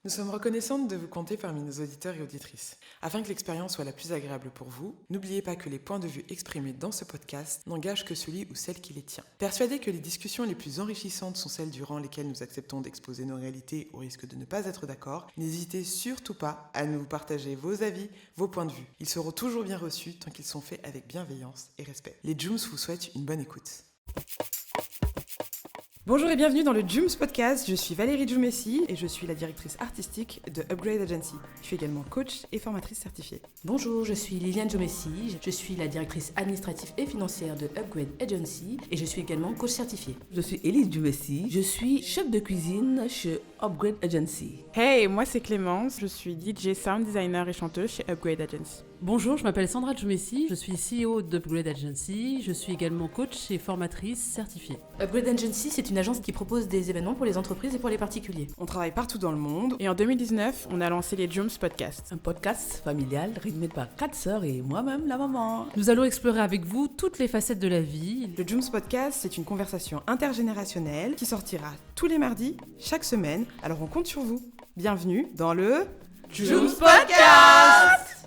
Nous sommes reconnaissantes de vous compter parmi nos auditeurs et auditrices. Afin que l'expérience soit la plus agréable pour vous, n'oubliez pas que les points de vue exprimés dans ce podcast n'engagent que celui ou celle qui les tient. Persuadés que les discussions les plus enrichissantes sont celles durant lesquelles nous acceptons d'exposer nos réalités au risque de ne pas être d'accord, n'hésitez surtout pas à nous partager vos avis, vos points de vue. Ils seront toujours bien reçus tant qu'ils sont faits avec bienveillance et respect. Les Jooms vous souhaitent une bonne écoute. Bonjour et bienvenue dans le Jooms Podcast, je suis Valérie Djoumessi et je suis la directrice artistique de Upgrade Agency. Je suis également coach et formatrice certifiée. Bonjour, je suis Liliane Djoumessi, je suis la directrice administrative et financière de Upgrade Agency et je suis également coach certifiée. Je suis Élise Djoumessi, je suis chef de cuisine chez Upgrade Agency. Hey, moi c'est Clémence, je suis DJ, sound designer et chanteuse chez Upgrade Agency. Bonjour, je m'appelle Sandra Djoumessi, je suis CEO d'Upgrade Agency, je suis également coach et formatrice certifiée. Upgrade Agency, c'est une agence qui propose des événements pour les entreprises et pour les particuliers. On travaille partout dans le monde. Et en 2019, on a lancé les Jooms Podcast. Un podcast familial rythmé par 4 sœurs et moi-même la maman. Nous allons explorer avec vous toutes les facettes de la vie. Le Jooms Podcast, c'est une conversation intergénérationnelle qui sortira tous les mardis, chaque semaine. Alors on compte sur vous. Bienvenue dans le Jooms Podcast.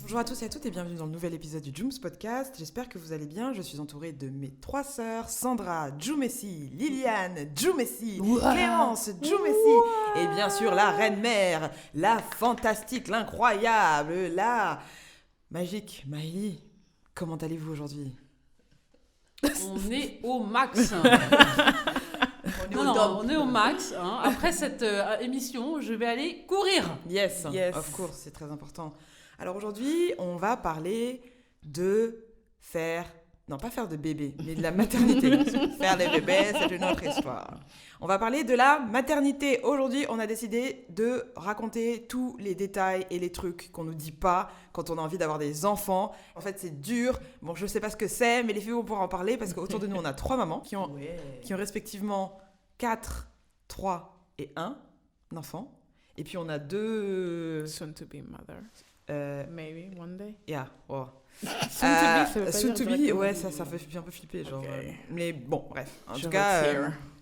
Bonjour à tous et à toutes et bienvenue dans le nouvel épisode du Jooms Podcast. J'espère que vous allez bien. Je suis entourée de mes 3 sœurs, Sandra Djoumessi, Liliane Djoumessi, Clémence Djoumessi et bien sûr la reine-mère, la fantastique, l'incroyable, la magique Maïli. Comment allez-vous aujourd'hui ? On est au max. On est au max. Après cette émission, je vais aller courir. Yes, of course, c'est très important. Alors aujourd'hui, on va parler de pas faire de bébé, mais de la maternité. Faire des bébés, c'est une autre histoire. On va parler de la maternité. Aujourd'hui, on a décidé de raconter tous les détails et les trucs qu'on nous dit pas quand on a envie d'avoir des enfants. En fait, c'est dur. Bon, je sais pas ce que c'est, mais les filles vont pouvoir en parler parce qu'autour de nous, on a 3 mamans qui ont respectivement 4, 3 et 1 enfant. Et puis on a 2... Soon to be mother. Maybe one day. Yeah, wow. Soon to be, ouais, ça fait un peu flipper, genre. Okay. Mais bon, bref. En tout cas,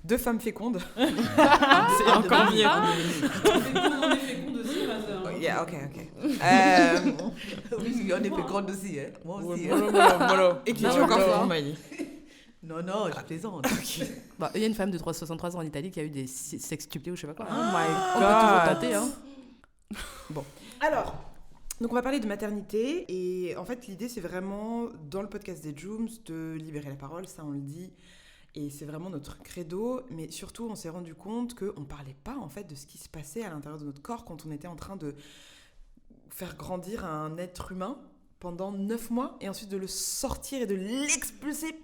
2 femmes fécondes. C'est encore mieux. On est féconde aussi, ma sœur. Yeah, ok. Oui, on est féconde aussi, hein. Moi aussi. Et qui est encore féconde, Maïli. Non, je plaisante. Bah, il y a une femme de 63 ans en Italie qui a eu des sextuplés ou je sais pas quoi. Oh my On god. peut toujours tenter, hein. Bon, alors... Donc on va parler de maternité et en fait l'idée c'est vraiment dans le podcast des Jooms de libérer la parole, ça on le dit et c'est vraiment notre credo, mais surtout on s'est rendu compte qu'on parlait pas en fait de ce qui se passait à l'intérieur de notre corps quand on était en train de faire grandir un être humain pendant 9 mois et ensuite de le sortir et de l'expulser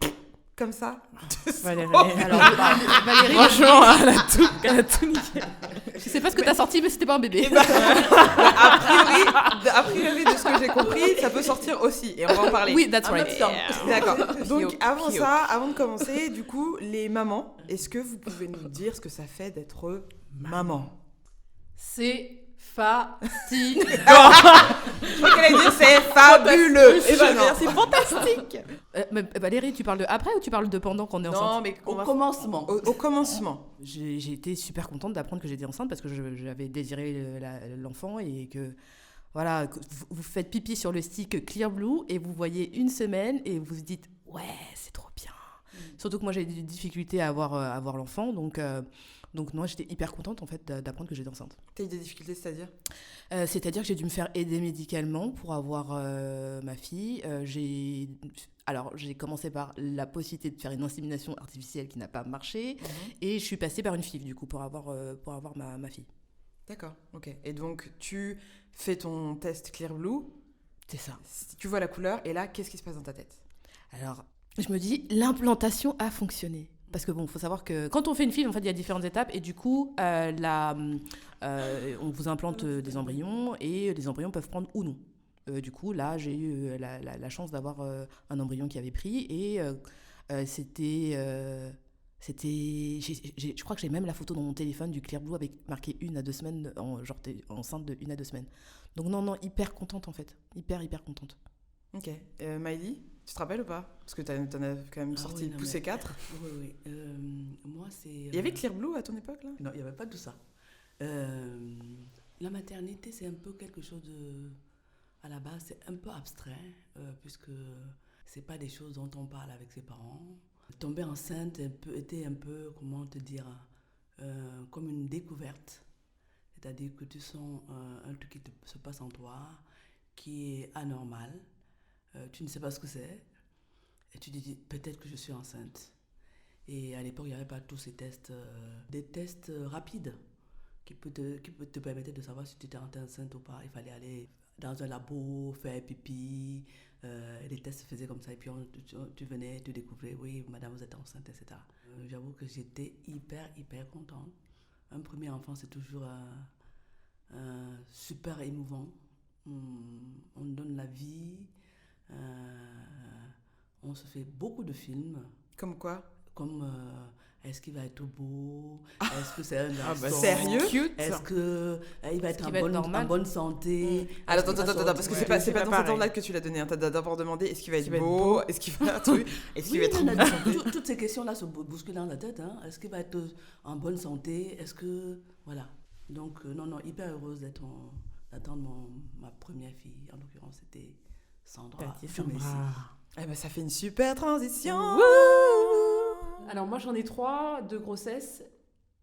comme ça. Valérie, Valérie, franchement, elle a tout niqué. je sais pas ce que t'as sorti, mais c'était pas un bébé. A priori, de ce que j'ai compris, ça peut sortir aussi et on va en parler. Oui, that's right. D'accord. Donc Cute, avant cute. ça, avant de commencer, du coup, les mamans, est-ce que vous pouvez nous dire ce que ça fait d'être maman ? C'est fatigant. Je crois qu'elle allait dire c'est fabuleux. Et ben non, c'est fantastique. Mais Valérie, tu parles de après ou tu parles de pendant qu'on est enceinte? Non, mais Au commencement. au commencement. J'ai été super contente d'apprendre que j'étais enceinte parce que j'avais désiré l'enfant et que voilà, vous faites pipi sur le stick Clear Blue et vous voyez une semaine et vous vous dites ouais, c'est trop bien. Surtout que moi j'ai des difficultés à avoir l'enfant, donc moi j'étais hyper contente en fait d'apprendre que j'étais enceinte. T'as eu des difficultés, c'est-à-dire ? C'est-à-dire que j'ai dû me faire aider médicalement pour avoir ma fille. J'ai commencé par la possibilité de faire une insémination artificielle qui n'a pas marché et je suis passée par une FIV du coup pour avoir ma fille. D'accord, ok. Et donc tu fais ton test Clear Blue, C'est ça. tu vois la couleur et là, qu'est-ce qui se passe dans ta tête ? Alors, je me dis, l'implantation a fonctionné. Parce que bon, il faut savoir que quand on fait une FIV, en fait, il y a différentes étapes. Et du coup, on vous implante des embryons et les embryons peuvent prendre ou non. Du coup, là, j'ai eu la chance d'avoir un embryon qui avait pris. Et je crois que j'ai même la photo dans mon téléphone du Clear Blue avec marqué 1 à 2 semaines, genre t'es enceinte de 1 à 2 semaines. Donc non, hyper contente en fait. Hyper contente. Ok. Miley, tu te rappelles ou pas? Parce que t'en as quand même sorti poussé 4. Oui. Moi, c'est... Il y avait Clear Blue à ton époque, là? Non, il n'y avait pas tout ça. La maternité, c'est un peu quelque chose de... À la base, c'est un peu abstrait, puisque c'est pas des choses dont on parle avec ses parents. Tomber enceinte était un peu, comment te dire, comme une découverte. C'est-à-dire que tu sens un truc qui se passe en toi, qui est anormal. Tu ne sais pas ce que c'est. Et tu te dis, peut-être que je suis enceinte. Et à l'époque, il n'y avait pas tous ces tests, des tests rapides qui peuvent te permettre de savoir si tu étais enceinte ou pas. Il fallait aller dans un labo, faire pipi. Les tests se faisaient comme ça. Et puis tu venais, tu découvrais, oui, madame, vous êtes enceinte, etc. J'avoue que j'étais hyper contente. Un premier enfant, c'est toujours super émouvant. On donne la vie. On se fait beaucoup de films. Comme quoi? Comme est-ce qu'il va être beau? Est-ce que c'est un garçon? Sérieux? Cute. Est-ce qu'il va être va être en normal? bonne santé? Alors, attends, parce que c'est pas dans cet pareil. ordre-là que tu l'as donné. Hein. T'as d'abord demandé est-ce qu'il va être va être beau? Est-ce qu'il va être Est-ce qu'il va être en bonne santé? Toutes ces questions-là se bousculent dans la tête. Hein. Est-ce qu'il va être en bonne santé? Est-ce que... Voilà. Donc, non, hyper heureuse d'attendre ma première fille. En l'occurrence, c'était Sandra. Tati Dieu merci. Sandra. Eh ben, ça fait une super transition. Alors moi j'en ai 3 de grossesse.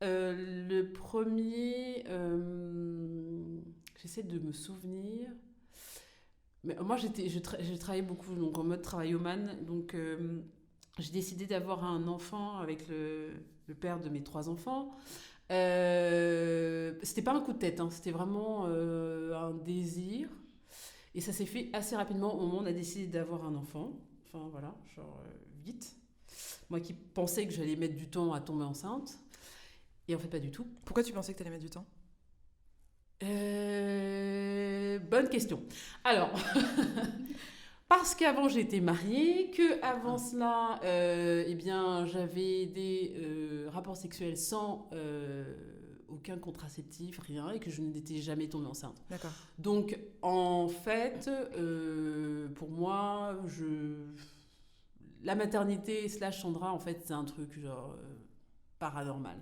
Le premier, j'essaie de me souvenir. Mais moi j'ai travaillé beaucoup donc en mode travailloman. Donc j'ai décidé d'avoir un enfant avec le père de mes 3 enfants. C'était pas un coup de tête, hein, c'était vraiment un désir. Et ça s'est fait assez rapidement au moment où on a décidé d'avoir un enfant. Enfin voilà, genre vite. Moi qui pensais que j'allais mettre du temps à tomber enceinte. Et en fait, pas du tout. Pourquoi tu pensais que tu allais mettre du temps? Bonne question. Alors, parce qu'avant j'étais mariée, qu'avant cela, eh bien, j'avais des rapports sexuels sans aucun contraceptif, rien, et que je n'étais jamais tombée enceinte. D'accord. Donc, en fait, pour moi, la maternité / Sandra, en fait, c'est un truc genre paranormal.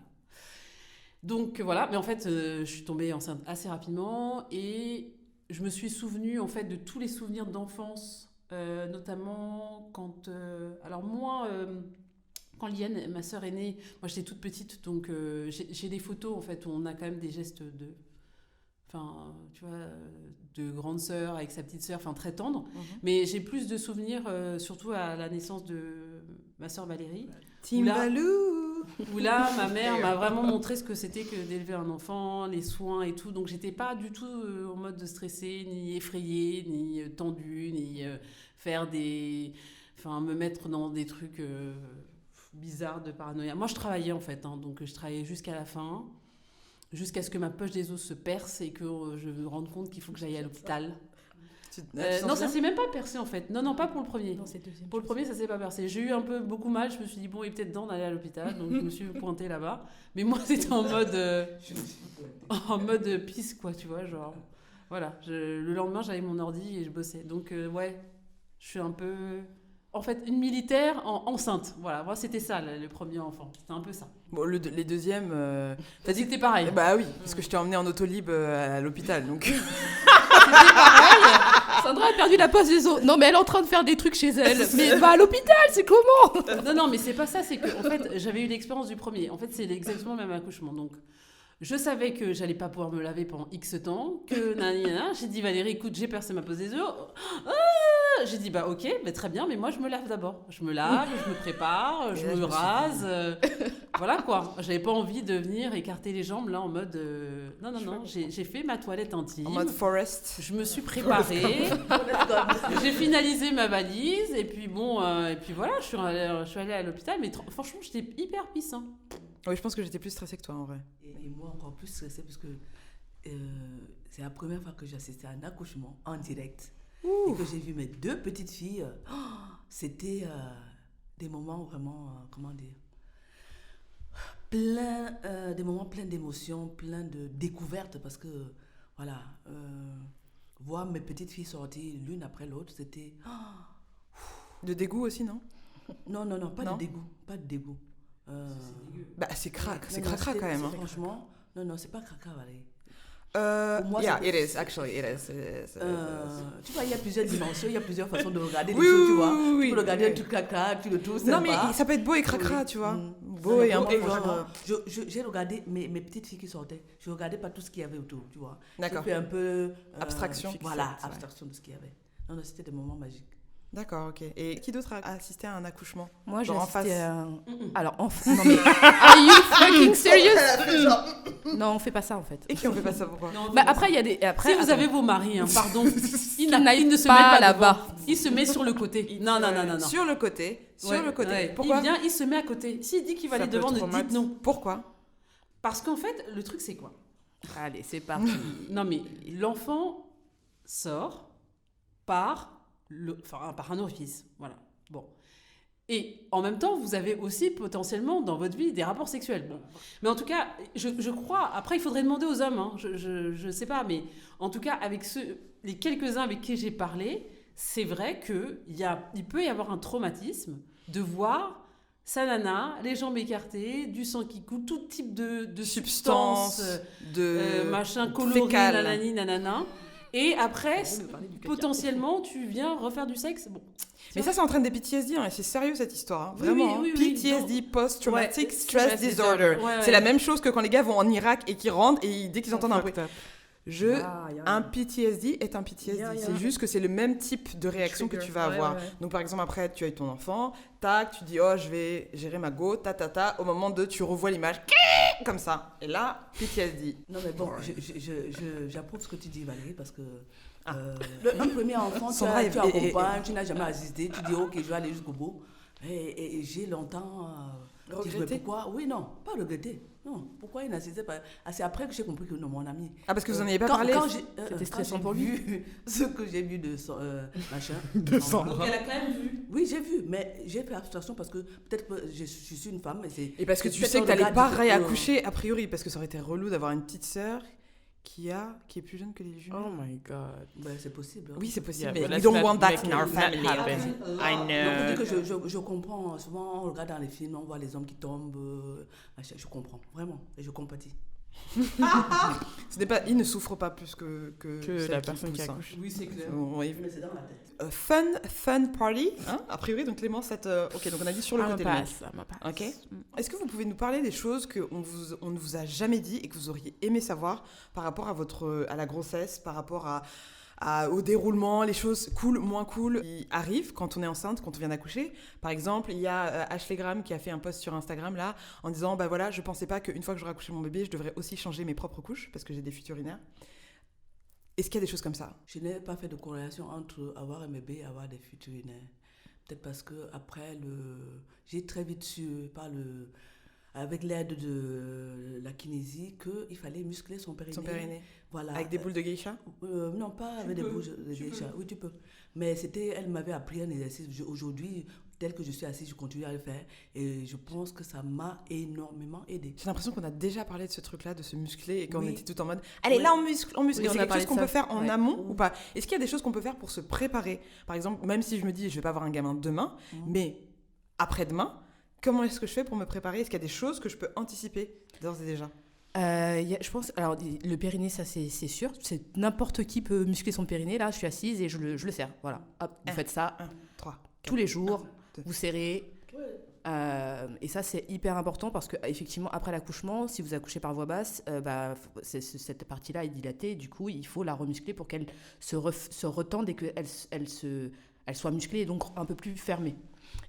Donc voilà, mais en fait, je suis tombée enceinte assez rapidement et je me suis souvenue en fait de tous les souvenirs d'enfance, notamment quand, alors moi, quand Liane, ma sœur est née, moi j'étais toute petite, donc j'ai des photos en fait où on a quand même des gestes de, enfin, tu vois, de grande sœur avec sa petite sœur, enfin très tendre. Mais j'ai plus de souvenirs, surtout à la naissance de ma sœur Valérie. Timbalou. Où là, ma mère m'a vraiment montré ce que c'était que d'élever un enfant, les soins et tout. Donc, j'étais pas du tout en mode de stressée, ni effrayée, ni tendue, ni enfin, me mettre dans des trucs bizarres de paranoïa. Moi, je travaillais en fait, hein, donc je travaillais jusqu'à la fin, jusqu'à ce que ma poche des os se perce et que je me rende compte qu'il faut que j'aille à l'hôpital. Non, ça s'est même pas percé en fait. Non, pas pour le premier. Non, c'est le deuxième. Pour le premier, ça s'est pas percé. J'ai eu beaucoup mal. Je me suis dit, bon, il est peut-être temps d'aller à l'hôpital. Donc, je me suis pointée là-bas. Mais moi, c'était en mode pisse, quoi, tu vois. Genre, voilà. Le lendemain, j'avais mon ordi et je bossais. Donc, ouais, je suis un peu. En fait, une militaire enceinte. Voilà, moi, c'était ça, le premier enfant. C'était un peu ça. Bon, les deuxièmes. T'as dit que c'était pareil. Bah oui, parce que je t'ai emmené en autolib à l'hôpital, donc. C'était pareil. Sandra a perdu la poche des os. Non, mais elle est en train de faire des trucs chez elle. Mais elle va à l'hôpital, c'est comment? Non, mais c'est pas ça. C'est que, en fait, j'avais eu l'expérience du premier. En fait, c'est exactement le même accouchement. Donc, je savais que j'allais pas pouvoir me laver pendant X temps. Que nanana. J'ai dit, Valérie, écoute, j'ai percé ma pose des os. J'ai dit, bah ok, mais très bien, mais moi, je me lave d'abord. Je me lave, je me prépare, je me rase. Voilà quoi. J'avais pas envie de venir écarter les jambes là en mode. Non. J'ai fait ma toilette intime. En mode forest. Je me suis préparée. J'ai finalisé ma valise. Et puis bon, et puis voilà, je suis allée à l'hôpital. Mais franchement, j'étais hyper pisse. Hein. Oui, je pense que j'étais plus stressée que toi en vrai. Et moi, encore plus stressée parce que c'est la première fois que j'ai assisté à un accouchement en direct. Et que j'ai vu mes 2 petites filles. C'était des moments vraiment, comment dire, des moments pleins d'émotions, pleins de découvertes parce que, voilà, voir mes petites filles sortir l'une après l'autre, c'était... De dégoût aussi, non? Non, pas Non. de dégoût. Pas de dégoût. Bah, c'est crac, c'est Non, cracra quand même. Hein. Franchement, non, c'est pas cracra, Valérie. Pour moi, Yeah, c'est- it is, actually, it is. Tu vois, il y a plusieurs dimensions, il y a plusieurs façons de regarder Oui, les choses, tu oui, vois. oui, oui, Tu peux regarder oui. un truc cracra, tu le trouves Non, sympa. mais ça peut être beau et cracra, Oui. tu vois. Mm. Beau et un Non, peu franchement, j'ai regardé mes petites filles qui sortaient. Je regardais pas tout ce qu'il y avait autour, tu vois. D'accord. J'ai fait un peu... Abstraction. Voilà, Fixette, ouais. abstraction de ce qu'il y avait. Non, c'était des moments magiques. D'accord, ok. Et qui d'autre a assisté à un accouchement? Moi, j'ai Genre en assisté face. à un... Alors, non mais... Are you fucking serious? Non, on fait pas ça, en fait. Et qui ont fait pas ça, pourquoi? Non, Bah, après, il y a des... Après, si vous attends. avez vos maris, hein, pardon, il n'aillent ne se pas met pas là-bas. devant. Il se met sur le côté. Non. Sur le côté. Sur Ouais, le côté. ouais. Pourquoi? Il vient, il se met à côté. S'il dit qu'il va Ça aller peut devant, ne traumatiser. dites non. Pourquoi? Parce qu'en fait, le truc, c'est quoi? Allez, c'est parti. Non, mais l'enfant sort par un orifice. Voilà. Bon. Et en même temps, vous avez aussi potentiellement dans votre vie des rapports sexuels. Bon. Mais en tout cas, je crois, après, il faudrait demander aux hommes, hein, je sais pas, mais en tout cas, avec les quelques-uns avec qui j'ai parlé, c'est vrai qu'il peut y avoir un traumatisme de voir sa nana, les jambes écartées, du sang qui coule, tout type de substances, machin coloré, fécales. nanani, nanana. Et après, potentiellement, tu viens refaire du sexe. Bon. Mais ça entraîne des PTSD, hein, et c'est sérieux cette histoire, hein, vraiment. oui, hein. oui, PTSD, Post-Traumatic Ouais, Stress stress Disorder. disorder. Ouais, C'est ouais. la même chose que quand les gars vont en Irak et qu'ils rentrent et dès qu'ils entendent un bruit. Ah, Un PTSD est un PTSD. Yeah, yeah. C'est juste que c'est le même type de réaction que tu vas Ouais, avoir. ouais. Donc par exemple après tu as eu ton enfant, tac, tu dis oh je vais gérer ma go, ta. Au moment de tu revois l'image comme ça. Et là PTSD. Non, mais bon, j'approuve ce que tu dis, Valérie, parce que un premier enfant, Son tu rêve accompagnes, tu n'as jamais assisté, tu dis ok, je vais aller jusqu'au bout. Et j'ai longtemps Regretté? dit, mais pourquoi? Oui, non, pas regretter. Non, pourquoi il n'assistait pas? Ah, c'est après que j'ai compris que non, mon ami. Ah parce que vous en avez pas parlé. C'était stressant quand pour j'ai lui. vu ce que j'ai vu de machin. De sang. Donc elle a quand même vu. Oui, j'ai vu, mais j'ai fait abstraction parce que peut-être que je suis une femme, mais c'est. Et parce que c'est tu peut-être sais un que t'allais regard pas différent. réaccoucher a priori parce que ça aurait été relou d'avoir une petite sœur qui est plus jeune que les jumelles. Oh my god. Ben, c'est possible. Oui c'est possible, Yeah, mais but we let's don't not want that make in our it not family. happen. I Donc, know. pour dire que je comprends, souvent on regarde dans les films, on voit les hommes qui tombent, machin, je comprends, vraiment, et je compatis. Ce n'est pas, il ne souffre pas plus que celle la qui personne qui pousse, hein. accouche. Oui, c'est clair. Oui. Mais c'est dans la tête. Fun party, hein, a priori, donc Clément, ok, donc on a dit sur le I'm a côté. le mec. pass, I'm a pass. Ok. Est-ce que vous pouvez nous parler des choses on ne vous a jamais dit et que vous auriez aimé savoir par rapport à la grossesse, par rapport au déroulement, les choses cool, moins cool qui arrivent quand on est enceinte, quand on vient d'accoucher. Par exemple, il y a Ashley Graham qui a fait un post sur Instagram là en disant bah voilà, je pensais pas qu'une fois que j'aurais accouché mon bébé, je devrais aussi changer mes propres couches parce que j'ai des fuites urinaires. Est-ce qu'il y a des choses comme ça? Je n'ai pas fait de corrélation entre avoir un bébé et avoir des fuites urinaires. Peut-être parce que après j'ai très vite su avec l'aide de la kinésie qu'il fallait muscler son périnée. Son périnée. Voilà. Avec des boules de geisha? Non, pas avec des boules de geisha. Oui, tu peux. Mais elle m'avait appris un exercice. Aujourd'hui, tel que je suis assise, je continue à le faire. Et je pense que ça m'a énormément aidée. J'ai l'impression qu'on a déjà parlé de ce truc-là, de se muscler, et qu'on Oui. était tout en mode allez, Oui. là on muscle. Oui, Et on c'est a quelque parlé chose de qu'on ça. peut faire en Ouais. amont ou pas? Est-ce qu'il y a des choses qu'on peut faire pour se préparer? Par exemple, même si je me dis je vais pas avoir un gamin demain, mais après-demain, comment est-ce que je fais pour me préparer? Est-ce qu'il y a des choses que je peux anticiper d'ores et déjà? Je pense, alors le périnée, ça c'est sûr, c'est n'importe qui peut muscler son périnée. Là, je suis assise et je le serre. Voilà, hop, vous faites ça 1, 3, tous les jours, deux. vous serrez. Et ça, c'est hyper important parce que effectivement, après l'accouchement, si vous accouchez par voie basse, cette partie-là est dilatée. Du coup, il faut la remuscler pour qu'elle se retende et qu'elle soit musclée et donc un peu plus fermée.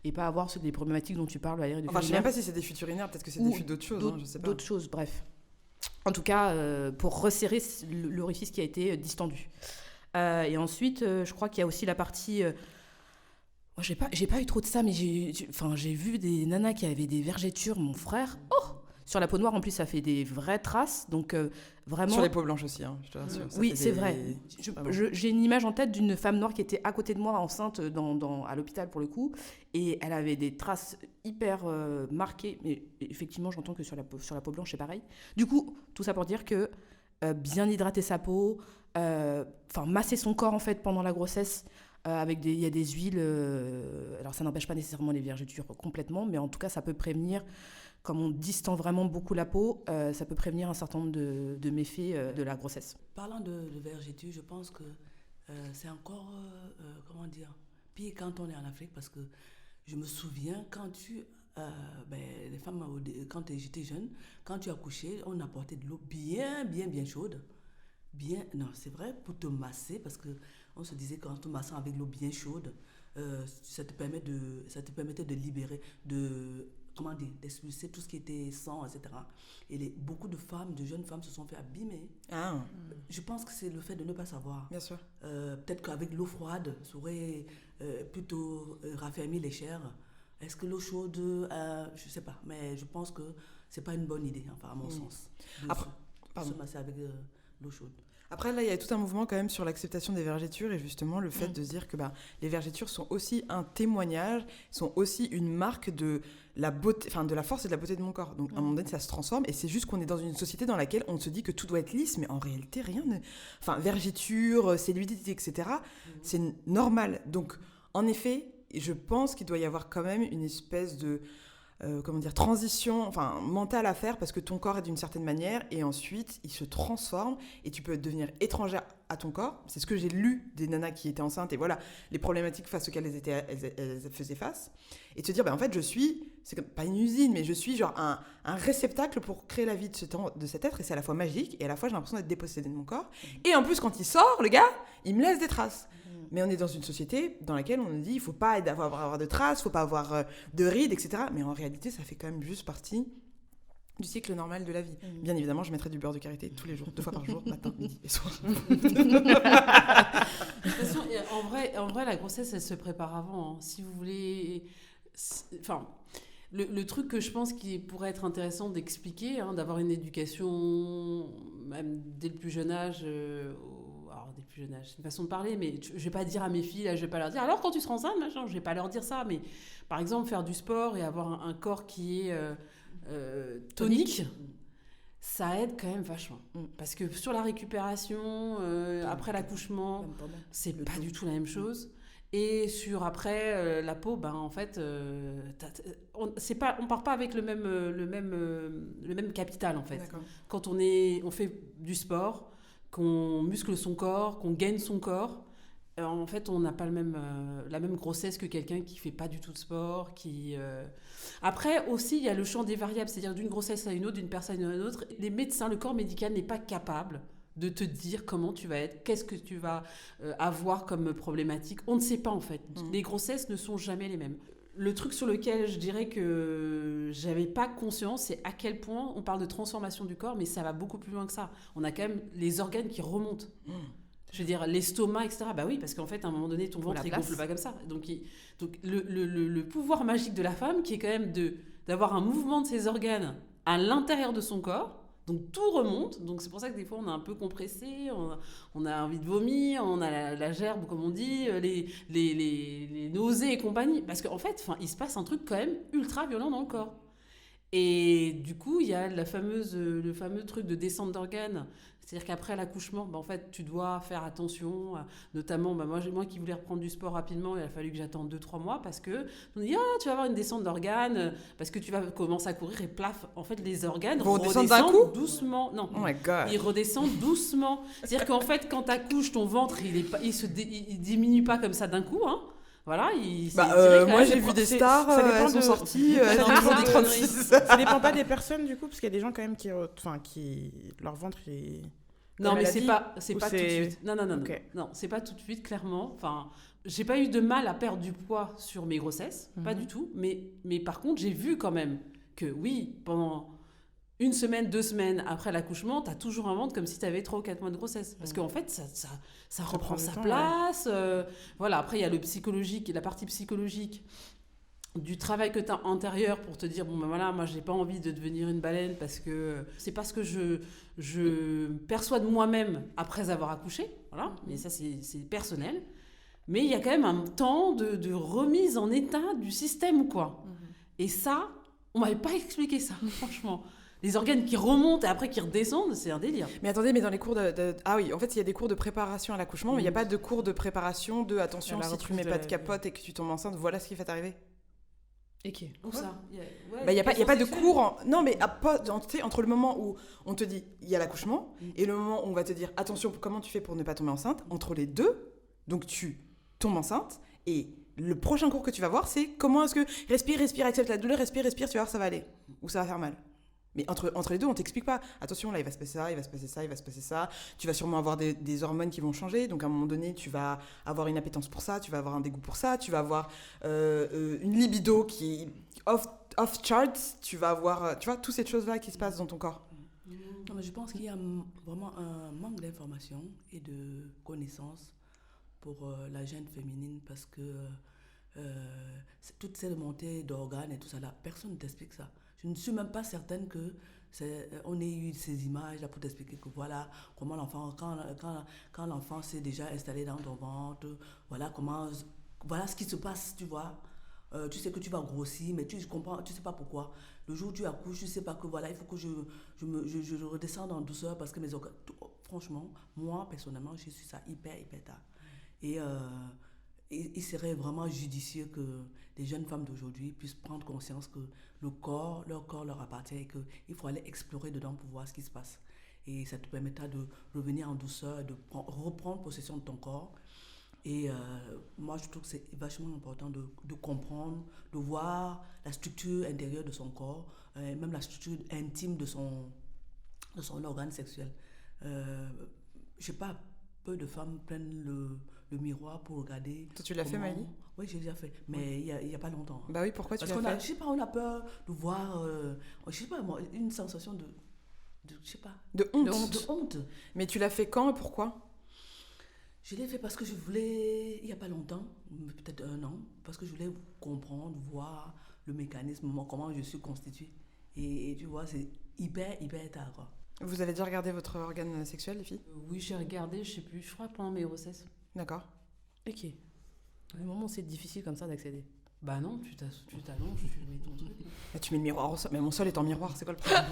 Et pas avoir des problématiques dont tu parles, Valérie, de Enfin, je sais urinaire. même pas si c'est des fuites urinaires, peut-être que c'est Ou des fuites d'autres choses, hein, je sais pas. D'autres choses, bref. En tout cas, pour resserrer l'orifice qui a été distendu. Et ensuite, je crois qu'il y a aussi la partie... moi, j'ai pas eu trop de ça, mais j'ai vu des nanas qui avaient des vergetures, mon frère. Oh, sur la peau noire, en plus, ça fait des vraies traces. Donc, vraiment... Sur les peaux blanches aussi, hein, je te rassure. ça Oui, fait c'est des- vrai. Ah bon. J'ai une image en tête d'une femme noire qui était à côté de moi, enceinte, à l'hôpital pour le coup, et elle avait des traces hyper marquées. Mais effectivement, j'entends que sur la peau blanche, c'est pareil. Du coup, tout ça pour dire que bien hydrater sa peau, masser son corps en fait pendant la grossesse. Il y a des huiles, alors ça n'empêche pas nécessairement les vergetures complètement, mais en tout cas ça peut prévenir, comme on distend vraiment beaucoup la peau, ça peut prévenir un certain nombre de méfaits de la grossesse. Parlant de vergetures, je pense que c'est encore, pire quand on est en Afrique, parce que je me souviens quand les femmes, quand j'étais jeune, quand tu accouchais, on apportait de l'eau bien chaude. C'est vrai, pour te masser, parce qu'on se disait qu'en te massant avec l'eau bien chaude, ça te permettait de libérer, d'expulser tout ce qui était sang, etc. Et beaucoup de jeunes femmes se sont fait abîmer. Ah. Je pense que c'est le fait de ne pas savoir. Bien sûr. Peut-être qu'avec l'eau froide, ça aurait plutôt raffermi les chairs. Est-ce que l'eau chaude, je ne sais pas, mais je pense que ce n'est pas une bonne idée, à mon sens, de se masser avec l'eau chaude. Après, là, il y a tout un mouvement quand même sur l'acceptation des vergetures et justement le fait de se dire que les vergetures sont aussi un témoignage, sont aussi une marque de la beauté, de la force et de la beauté de mon corps. Donc, à un moment donné, ça se transforme et c'est juste qu'on est dans une société dans laquelle on se dit que tout doit être lisse, mais en réalité, rien ne... vergetures, cellulite, etc., c'est normal. Donc, en effet, je pense qu'il doit y avoir quand même une espèce de... transition mentale à faire parce que ton corps est d'une certaine manière et ensuite il se transforme et tu peux devenir étrangère à ton corps. C'est ce que j'ai lu des nanas qui étaient enceintes et voilà les problématiques face auxquelles elles faisaient face et de se dire en fait c'est comme, pas une usine mais je suis genre un réceptacle pour créer la vie de cet être et c'est à la fois magique et à la fois j'ai l'impression d'être dépossédée de mon corps et en plus quand il sort le gars il me laisse des traces. Mais on est dans une société dans laquelle on nous dit il ne faut pas avoir de traces, il ne faut pas avoir de rides, etc. Mais en réalité, ça fait quand même juste partie du cycle normal de la vie. Bien évidemment, je mettrai du beurre de karité tous les jours, 2 fois par jour, matin, midi et soir. De toute façon, en vrai, la grossesse, elle se prépare avant. Si vous voulez... Le truc que je pense qui pourrait être intéressant d'expliquer, d'avoir une éducation, même dès le plus jeune âge... dès le plus jeune âge, c'est une façon de parler, mais je vais pas dire à mes filles, là, je vais pas leur dire, alors quand tu seras enceinte, machin, je vais pas leur dire ça, mais par exemple, faire du sport et avoir un corps qui est tonique, ça aide quand même vachement. Parce que sur la récupération, après l'accouchement, c'est pas du tout la même chose. Et sur après la peau, en fait, on part pas avec le même capital en fait. D'accord. Quand on fait du sport, qu'on muscle son corps, qu'on gaine son corps, en fait, on n'a pas la même grossesse que quelqu'un qui fait pas du tout de sport. Après aussi, il y a le champ des variables, c'est-à-dire d'une grossesse à une autre, d'une personne à une autre. Les médecins, le corps médical n'est pas capable de te dire comment tu vas être, qu'est-ce que tu vas avoir comme problématique. On ne sait pas en fait. Les grossesses ne sont jamais les mêmes. Le truc sur lequel je dirais que j'avais pas conscience, c'est à quel point on parle de transformation du corps, mais ça va beaucoup plus loin que ça. On a quand même les organes qui remontent. Je veux dire, l'estomac, etc. Bah oui, parce qu'en fait, à un moment donné, ton ventre, il gonfle pas comme ça. Donc le pouvoir magique de la femme, qui est quand même d'avoir un mouvement de ses organes à l'intérieur de son corps, donc tout remonte. Donc c'est pour ça que des fois, on est un peu compressé, on a envie de vomir, on a la gerbe, comme on dit, les nausées et compagnie. Parce qu'en fait, il se passe un truc quand même ultra violent dans le corps. Et du coup, il y a le fameux truc de descente d'organes. C'est-à-dire qu'après l'accouchement, en fait, tu dois faire attention. Notamment, moi qui voulais reprendre du sport rapidement, il a fallu que j'attende 2-3 mois parce que on dit tu vas avoir une descente d'organes parce que tu vas commencer à courir et plaf. En fait, les organes redescendent d'un coup doucement. Non, oh my God. Ils redescendent doucement. C'est-à-dire qu'en fait, quand tu accouches, ton ventre, il diminue pas comme ça d'un coup. Voilà, moi j'ai vu des stars, elles sont sorties, elles ont dit 36. Ça dépend pas des personnes du coup, parce qu'il y a des gens quand même qui leur ventre est... Non, mais c'est pas tout de suite. Non, Okay. Non, c'est pas tout de suite, clairement. J'ai pas eu de mal à perdre du poids sur mes grossesses, pas du tout. Mais par contre, j'ai vu quand même que oui, pendant 1 semaine, 2 semaines après l'accouchement, t'as toujours un ventre comme si t'avais 3 ou 4 mois de grossesse. Parce qu'en fait, ça reprend sa place. Voilà, après, il y a le psychologique, la partie psychologique du travail que tu as antérieur pour te dire moi j'ai pas envie de devenir une baleine parce que c'est pas ce que je perçois de moi-même après avoir accouché, voilà, mais ça c'est personnel, mais il y a quand même un temps de remise en état du système quoi. Et ça on m'avait pas expliqué ça franchement. Les organes qui remontent et après qui redescendent, c'est un délire. Mais attendez, mais dans les cours Ah oui, en fait, il y a des cours de préparation à l'accouchement, mais il n'y a pas de cours de préparation de attention, À la si tu reprise mets de pas la de capote et que tu tombes enceinte, voilà ce qui va t'arriver. Et qui Où ça? Bah, il n'y a pas de cours. Non, mais tu sais, entre le moment où on te dit il y a l'accouchement et le moment où on va te dire attention, comment tu fais pour ne pas tomber enceinte, entre les deux, donc tu tombes enceinte et le prochain cours que tu vas voir, c'est comment est-ce que respire, accepte la douleur, respire, tu vas voir, ça va aller ou ça va faire mal. Mais entre les deux, on t'explique pas. Attention, là, il va se passer ça, il va se passer ça, il va se passer ça. Tu vas sûrement avoir des hormones qui vont changer. Donc, à un moment donné, tu vas avoir une appétence pour ça, tu vas avoir un dégoût pour ça, tu vas avoir une libido qui est off charts. Tu vas avoir, tu vois, toutes ces choses-là qui se passent dans ton corps. Non, mais je pense qu'il y a vraiment un manque d'information et de connaissances pour la jeune féminine parce que toutes ces montées d'organes et tout ça là, personne ne t'explique ça. Je ne suis même pas certaine que on ait eu ces images là pour t'expliquer que voilà comment l'enfant quand l'enfant s'est déjà installé dans ton ventre, voilà ce qui se passe, tu vois. Tu sais que tu vas grossir, mais tu sais pas pourquoi. Le jour où tu accouches, tu sais pas que voilà, il faut que je redescende en douceur parce que mes organes. Franchement, moi personnellement, je suis ça hyper tard. Et il serait vraiment judicieux que les jeunes femmes d'aujourd'hui puissent prendre conscience que leur corps leur appartient et qu'il faut aller explorer dedans pour voir ce qui se passe. Et ça te permettra de revenir en douceur, de reprendre possession de ton corps. Et moi, je trouve que c'est vachement important de comprendre, de voir la structure intérieure de son corps, même la structure intime de son organe sexuel. Je sais pas, peu de femmes prennent le miroir pour regarder. Toi, tu l'as fait, Maëlie? Oui, j'ai déjà fait, mais il y a pas longtemps. Bah oui, pourquoi tu Parce l'as qu'on fait? je sais pas, on a peur de voir, je sais pas, moi, une sensation de je sais pas. De honte. De honte. Mais tu l'as fait quand et pourquoi? Je l'ai fait parce que je voulais, il y a pas longtemps, peut-être 1 an, parce que je voulais comprendre, voir le mécanisme, comment je suis constituée. Et tu vois, c'est hyper tard, quoi. Vous avez déjà regardé votre organe sexuel, les filles? Oui, j'ai regardé, je sais plus, je crois pendant mes grossesses. D'accord. Ok. Le moment où c'est difficile comme ça d'accéder. Bah non, tu t'allonges, tu mets ton truc. Là, tu mets le miroir au sol. Mais mon sol est en miroir, c'est quoi le problème?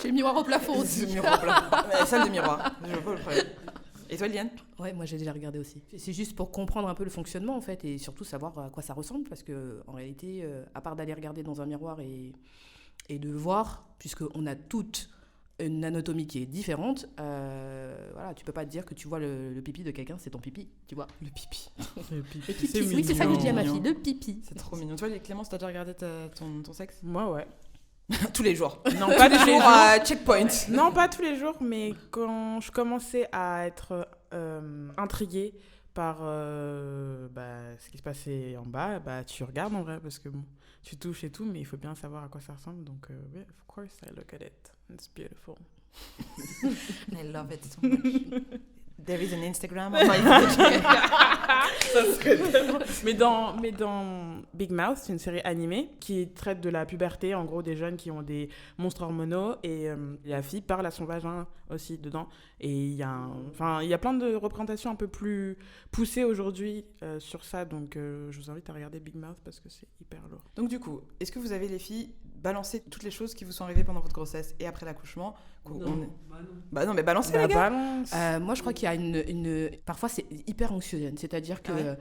J'ai le miroir au plafond aussi. C'est le miroir au plafond. La salle de miroir. Je vois pas le problème. Et toi, Liane? Ouais, moi j'ai déjà regardé aussi. C'est juste pour comprendre un peu le fonctionnement en fait et surtout savoir à quoi ça ressemble parce que en réalité, à part d'aller regarder dans un miroir et de voir, puisqu'on a toute une anatomie qui est différente, voilà, tu peux pas te dire que tu vois le pipi de quelqu'un, c'est ton pipi, tu vois. Le pipi. Le pipi. Le pipi, C'est oui, c'est ça que je dis à ma mignon. fille, le pipi. C'est trop mignon. Toi, Clémence, t'as déjà regardé ton sexe? Moi, ouais. Tous les jours. Non, pas tous les jours. à checkpoint. Non, pas tous les jours, mais quand je commençais à être intriguée par ce qui se passait en bas, tu regardes en vrai, parce que bon, tu touches et tout, mais il faut bien savoir à quoi ça ressemble. Donc, yeah, of course, I look at it. It's beautiful. I love it so much. There is an Instagram. Mais dans Big Mouth, c'est une série animée qui traite de la puberté, en gros des jeunes qui ont des monstres hormonaux et la fille parle à son vagin aussi dedans. Et il y a plein de représentations un peu plus poussées aujourd'hui sur ça, donc je vous invite à regarder Big Mouth parce que c'est hyper lourd. Donc du coup, est-ce que vous avez, les filles, balancé toutes les choses qui vous sont arrivées pendant votre grossesse et après l'accouchement? Bah non, mais balancez les gars. Balance. Moi, je crois qu'il y a une... Parfois, c'est hyper anxiogène. C'est-à-dire que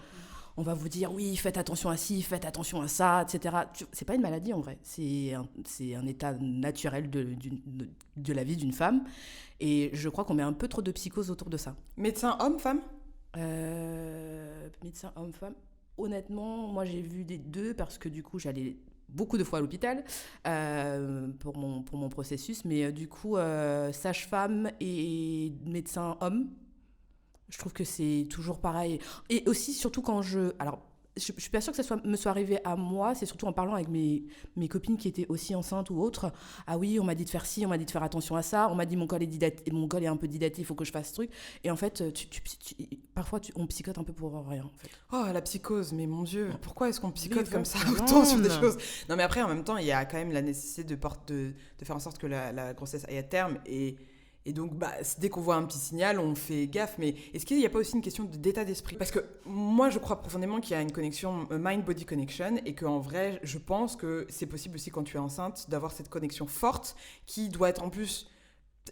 on va vous dire, oui, faites attention à ci, faites attention à ça, etc. C'est pas une maladie, en vrai. C'est un état naturel de la vie d'une femme. Et je crois qu'on met un peu trop de psychose autour de ça. Médecin homme, femme? Médecin homme-femme. Honnêtement, moi, j'ai vu des deux parce que, du coup, j'allais beaucoup de fois à l'hôpital pour mon processus, mais du coup sage-femme et médecin homme, je trouve que c'est toujours pareil. Et aussi surtout quand je suis pas sûre que ça me soit arrivé à moi, c'est surtout en parlant avec mes copines qui étaient aussi enceintes ou autres. Ah oui, on m'a dit de faire ci, on m'a dit de faire attention à ça, on m'a dit mon col est un peu dilaté, il faut que je fasse ce truc. Et en fait, parfois on psychote un peu pour rien. En fait. Oh, la psychose, mais mon Dieu, pourquoi est-ce qu'on psychote Oui, comme ça non. autant sur des choses? Non, mais après, en même temps, il y a quand même la nécessité de faire en sorte que la grossesse aille à terme et Et donc, dès qu'on voit un petit signal, on fait gaffe. Mais est-ce qu'il n'y a pas aussi une question d'état d'esprit ? Parce que moi, je crois profondément qu'il y a une connexion mind-body connection et qu'en vrai, je pense que c'est possible aussi quand tu es enceinte d'avoir cette connexion forte qui doit être en plus...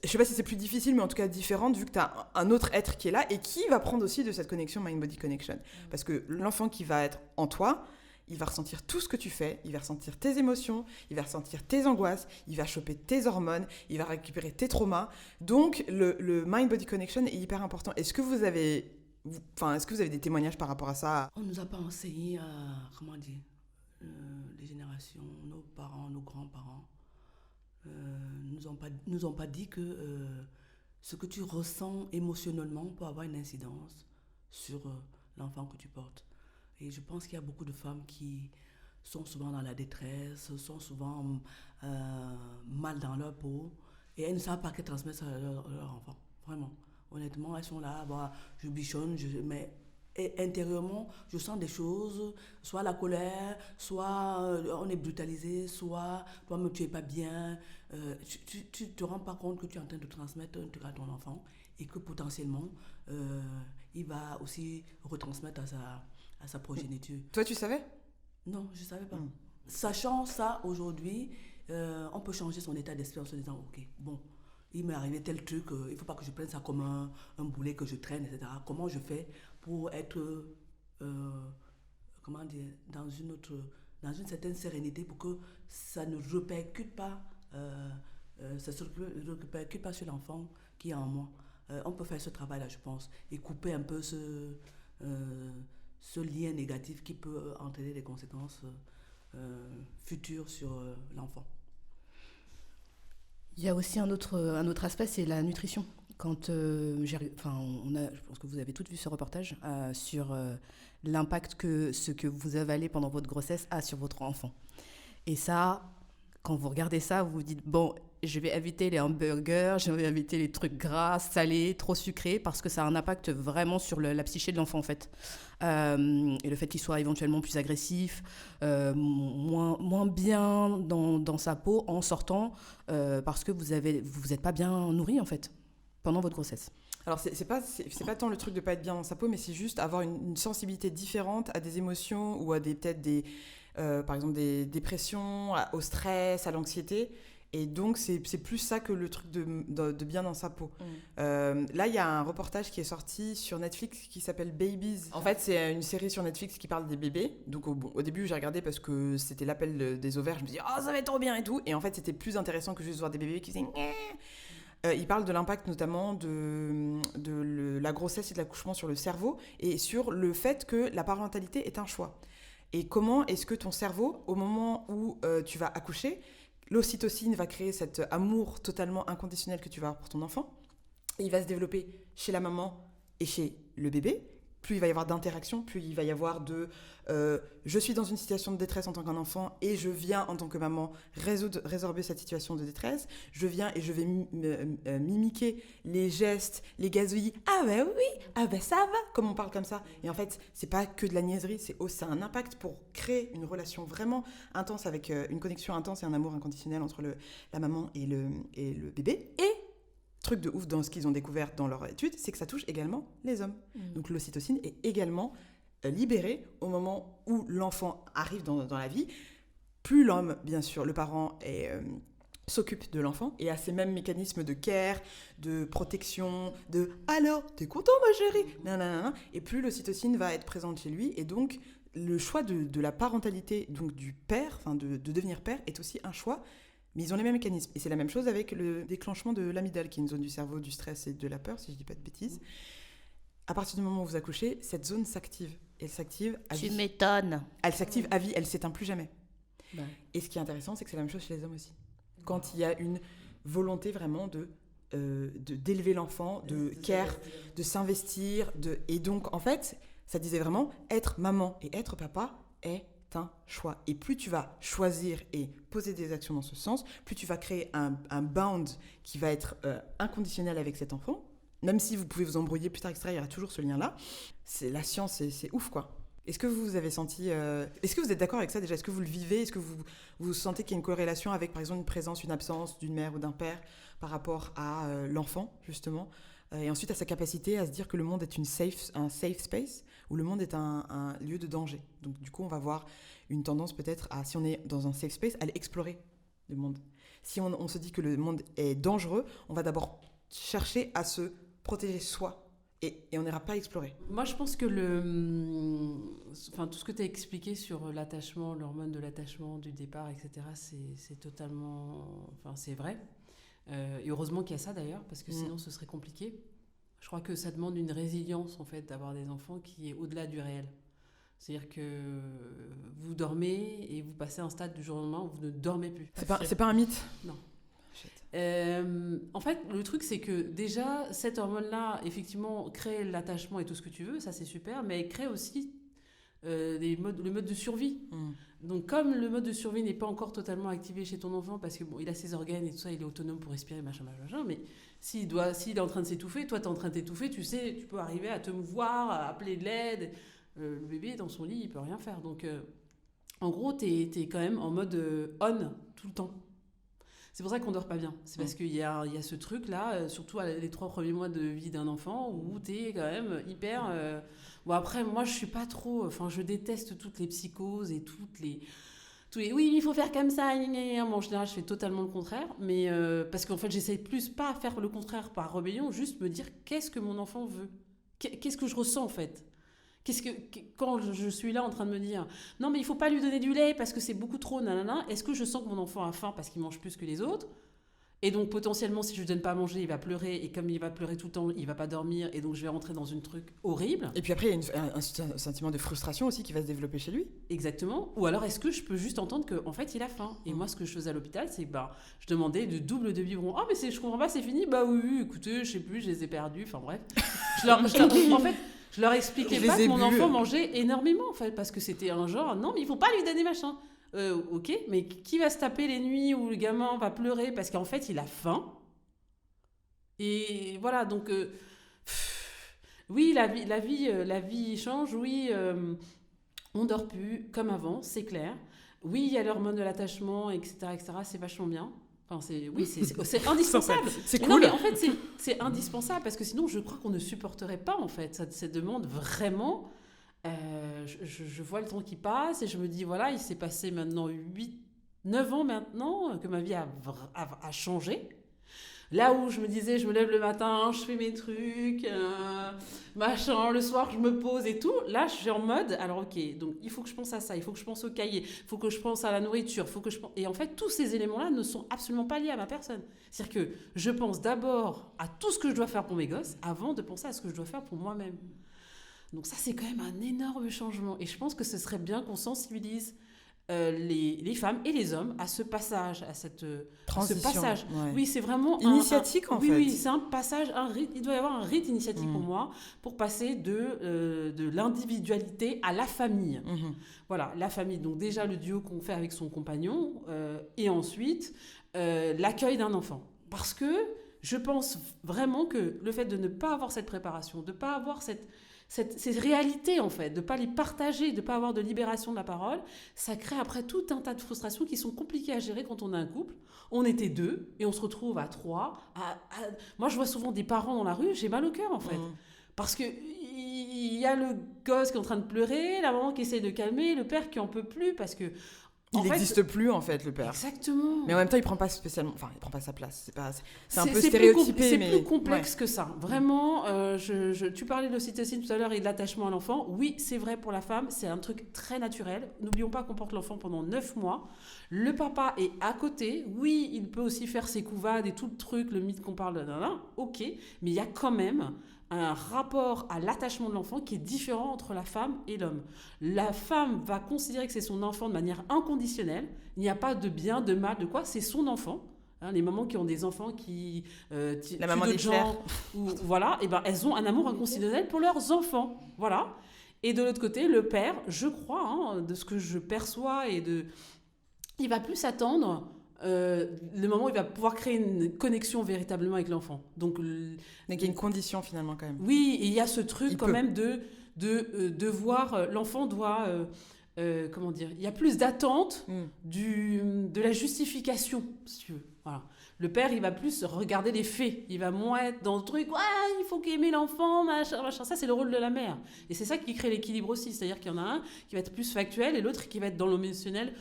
Je sais pas si c'est plus difficile, mais en tout cas différente, vu que tu as un autre être qui est là et qui va prendre aussi de cette connexion mind-body connection. Parce que l'enfant qui va être en toi, il va ressentir tout ce que tu fais, il va ressentir tes émotions, il va ressentir tes angoisses, il va choper tes hormones, il va récupérer tes traumas. Donc, le mind-body connection est hyper important. Est-ce que vous avez des témoignages par rapport à ça ? On ne nous a pas enseigné à, les générations, nos parents, nos grands-parents, nous ont pas dit que ce que tu ressens émotionnellement peut avoir une incidence sur l'enfant que tu portes. Et je pense qu'il y a beaucoup de femmes qui sont souvent dans la détresse, sont souvent mal dans leur peau, et elles ne savent pas qu'elles transmettent ça à leur enfant. Vraiment. Honnêtement, elles sont là, je bichonne, mais intérieurement, je sens des choses, soit la colère, soit on est brutalisé, soit toi-même tu n'es pas bien. Tu ne te rends pas compte que tu es en train de transmettre un truc à ton enfant et que potentiellement, il va aussi retransmettre à sa progéniture. Toi, tu savais ? Non, je ne savais pas. Sachant ça, aujourd'hui, on peut changer son état d'esprit en se disant, ok, bon, il m'est arrivé tel truc, il ne faut pas que je prenne ça comme un boulet que je traîne, etc. Comment je fais pour être, dans une certaine sérénité pour que ça ne répercute pas, sur l'enfant qui est en moi. On peut faire ce travail-là, je pense, et couper un peu ce lien négatif qui peut entraîner des conséquences futures sur l'enfant. Il y a aussi un autre aspect, c'est la nutrition. Je pense que vous avez toutes vu ce reportage sur l'impact que ce que vous avalez pendant votre grossesse a sur votre enfant. Et ça, quand vous regardez ça, vous vous dites, bon, je vais éviter les hamburgers, je vais éviter les trucs gras, salés, trop sucrés, parce que ça a un impact vraiment sur la psyché de l'enfant, en fait. Et le fait qu'il soit éventuellement plus agressif, moins bien dans sa peau en sortant, parce que vous êtes pas bien nourri, en fait, pendant votre grossesse. Alors, c'est pas tant le truc de pas être bien dans sa peau, mais c'est juste avoir une sensibilité différente à des émotions ou à par exemple des dépressions, au stress, à l'anxiété. Et donc, c'est plus ça que le truc de bien dans sa peau. Là, il y a un reportage qui est sorti sur Netflix qui s'appelle Babies. En fait, c'est une série sur Netflix qui parle des bébés. Donc, au début, j'ai regardé parce que c'était l'appel des ovaires. Je me dis, oh, ça va être trop bien et tout. Et en fait, c'était plus intéressant que juste voir des bébés qui faisaient... Il parle de l'impact notamment de la grossesse et de l'accouchement sur le cerveau et sur le fait que la parentalité est un choix. Et comment est-ce que ton cerveau, au moment où tu vas accoucher, l'ocytocine va créer cet amour totalement inconditionnel que tu vas avoir pour ton enfant. Et il va se développer chez la maman et chez le bébé. Plus il va y avoir d'interactions, plus il va y avoir je suis dans une situation de détresse en tant qu'enfant et je viens en tant que maman résorber cette situation de détresse. Je viens et je vais mimiquer les gestes, les gazouillis. Ah ben oui, ah ben ça va, comme on parle comme ça. Et en fait, c'est pas que de la niaiserie, c'est un impact pour créer une relation vraiment intense avec une connexion intense et un amour inconditionnel entre la maman et le bébé. Et truc de ouf dans ce qu'ils ont découvert dans leur étude, c'est que ça touche également les hommes. Donc l'ocytocine est également libérée au moment où l'enfant arrive dans la vie. Plus l'homme, bien sûr, le parent s'occupe de l'enfant et a ces mêmes mécanismes de care, de protection, de « alors, t'es content ma chérie ?» nanana, et plus l'ocytocine va être présente chez lui. Et donc, le choix de la parentalité, donc du père, de devenir père, est aussi un choix. Mais ils ont les mêmes mécanismes. Et c'est la même chose avec le déclenchement de l'amygdale, qui est une zone du cerveau du stress et de la peur, si je ne dis pas de bêtises. À partir du moment où vous accouchez, cette zone s'active. Et elle s'active à vie. Tu m'étonnes. Elle s'active à vie, elle ne s'éteint plus jamais. Ouais. Et ce qui est intéressant, c'est que c'est la même chose chez les hommes aussi. Quand il y a une volonté vraiment d'élever l'enfant, de care, de s'investir. Et donc, en fait, ça disait vraiment, être maman et être papa est un choix. Et plus tu vas choisir et poser des actions dans ce sens, plus tu vas créer un bound qui va être inconditionnel avec cet enfant. Même si vous pouvez vous embrouiller plus tard, etc., il y aura toujours ce lien-là. La science, c'est ouf, quoi. Est-ce que vous avez senti... Est-ce que vous êtes d'accord avec ça déjà? Est-ce que vous le vivez? Est-ce que vous sentez qu'il y a une corrélation avec, par exemple, une présence, une absence d'une mère ou d'un père par rapport à l'enfant, justement, et ensuite à sa capacité à se dire que le monde est un safe space, où le monde est un lieu de danger. Donc du coup, on va voir une tendance peut-être à, si on est dans un safe space, à aller explorer le monde. Si on se dit que le monde est dangereux, on va d'abord chercher à se protéger soi. Et on n'ira pas explorer. Moi, je pense que tout ce que tu as expliqué sur l'attachement, l'hormone de l'attachement, du départ, etc., c'est totalement... Enfin, c'est vrai. Et heureusement qu'il y a ça, d'ailleurs, parce que sinon, ce serait compliqué. Je crois que ça demande une résilience, en fait, d'avoir des enfants qui est au-delà du réel. C'est-à-dire que vous dormez et vous passez un stade du jour au lendemain où vous ne dormez plus. C'est pas un mythe? Non. En fait, le truc, c'est que déjà, cette hormone-là, effectivement, crée l'attachement et tout ce que tu veux, ça c'est super, mais elle crée aussi le mode de survie. Donc, comme le mode de survie n'est pas encore totalement activé chez ton enfant, parce que bon, il a ses organes et tout ça, il est autonome pour respirer, machin, mais s'il est en train de s'étouffer, toi, tu es en train de t'étouffer, tu sais, tu peux arriver à te mouvoir, à appeler de l'aide. Le bébé est dans son lit, il peut rien faire. Donc, en gros, tu es quand même en mode on tout le temps. C'est pour ça qu'on dort pas bien. C'est parce qu'il y a ce truc-là, surtout les 3 premiers mois de vie d'un enfant, où t'es quand même hyper... Bon, après, moi, je suis pas trop... Enfin, je déteste toutes les psychoses et tous les... Oui, il faut faire comme ça. Bon, en général, je fais totalement le contraire. Mais parce qu'en fait, j'essaye plus pas faire le contraire par rébellion, juste me dire qu'est-ce que mon enfant veut. Qu'est-ce que je ressens, en fait. Quand je suis là en train de me dire non mais il faut pas lui donner du lait parce que c'est beaucoup trop nanana, est-ce que je sens que mon enfant a faim parce qu'il mange plus que les autres et donc potentiellement si je lui donne pas à manger il va pleurer et comme il va pleurer tout le temps il va pas dormir et donc je vais rentrer dans une truc horrible. Et puis après il y a un sentiment de frustration aussi qui va se développer chez lui. Exactement. Ou alors est-ce que je peux juste entendre qu'en fait il a faim et moi ce que je faisais à l'hôpital c'est je demandais de double de biberons. Ah mais je comprends pas, c'est fini. Bah oui écoutez je sais plus, je les ai perdus, enfin bref. En fait je leur expliquais pas que mon enfant mangeait énormément, en fait, parce que c'était un genre, non, mais il faut pas lui donner machin. Ok, mais qui va se taper les nuits où le gamin va pleurer parce qu'en fait, il a faim. Et voilà, donc, oui, la vie change, oui, on dort plus comme avant, c'est clair. Oui, il y a l'hormone de l'attachement, etc., c'est vachement bien. Enfin, c'est indispensable. C'est cool. Non, mais en fait, c'est indispensable parce que sinon, je crois qu'on ne supporterait pas, en fait. Ça demande vraiment... je vois le temps qui passe et je me dis, voilà, il s'est passé maintenant 9 ans maintenant que ma vie a changé. Là où je me disais, je me lève le matin, je fais mes trucs, machin, le soir je me pose et tout. Là, je suis en mode, alors ok, donc il faut que je pense à ça, il faut que je pense au cahier, il faut que je pense à la nourriture, et en fait, tous ces éléments-là ne sont absolument pas liés à ma personne. C'est-à-dire que je pense d'abord à tout ce que je dois faire pour mes gosses avant de penser à ce que je dois faire pour moi-même. Donc ça, c'est quand même un énorme changement. Et je pense que ce serait bien qu'on sensibilise les femmes et les hommes à ce passage, à cette transition. Ce passage. Ouais. Oui, c'est vraiment initiatique en fait. Oui, c'est un passage, un rite. Il doit y avoir un rite initiatique pour moi pour passer de l'individualité à la famille. Voilà, la famille. Donc déjà le duo qu'on fait avec son compagnon et ensuite l'accueil d'un enfant. Parce que je pense vraiment que le fait de ne pas avoir cette préparation, de ne pas avoir ces réalités, en fait, de ne pas les partager, de ne pas avoir de libération de la parole, ça crée après tout un tas de frustrations qui sont compliquées à gérer quand on a un couple. On était 2 et on se retrouve à 3. Moi, je vois souvent des parents dans la rue, j'ai mal au cœur, en fait. Parce qu'il y a le gosse qui est en train de pleurer, la maman qui essaie de calmer, le père qui n'en peut plus parce que... Il n'existe plus, en fait, le père. Exactement. Mais en même temps, il prend pas spécialement... Enfin, il prend pas sa place. C'est un peu stéréotypé, c'est mais... plus complexe que ça. Vraiment, tu parlais de l'ocytocine tout à l'heure et de l'attachement à l'enfant. Oui, c'est vrai pour la femme. C'est un truc très naturel. N'oublions pas qu'on porte l'enfant pendant 9 mois. Le papa est à côté. Oui, il peut aussi faire ses couvades et tout le truc, le mythe qu'on parle de... Ok, mais il y a quand même... un rapport à l'attachement de l'enfant qui est différent entre la femme et l'homme. La femme va considérer que c'est son enfant de manière inconditionnelle. Il n'y a pas de bien, de mal, de quoi. C'est son enfant. Les mamans qui ont des enfants qui la maman des gens, voilà, et ben elles ont un amour inconditionnel pour leurs enfants. Voilà. Et de l'autre côté, le père, je crois, de ce que je perçois il va plus attendre le moment où il va pouvoir créer une connexion véritablement avec l'enfant. Donc il y a une condition finalement quand même. Oui, et il y a ce truc même de voir, l'enfant doit, comment dire, il y a plus d'attente de la justification, si tu veux. Voilà. Le père, il va plus regarder les faits, il va moins être dans le truc, ouais, il faut qu'aimer l'enfant, machin. Ça, c'est le rôle de la mère. Et c'est ça qui crée l'équilibre aussi, c'est-à-dire qu'il y en a un qui va être plus factuel et l'autre qui va être dans l'émotionnel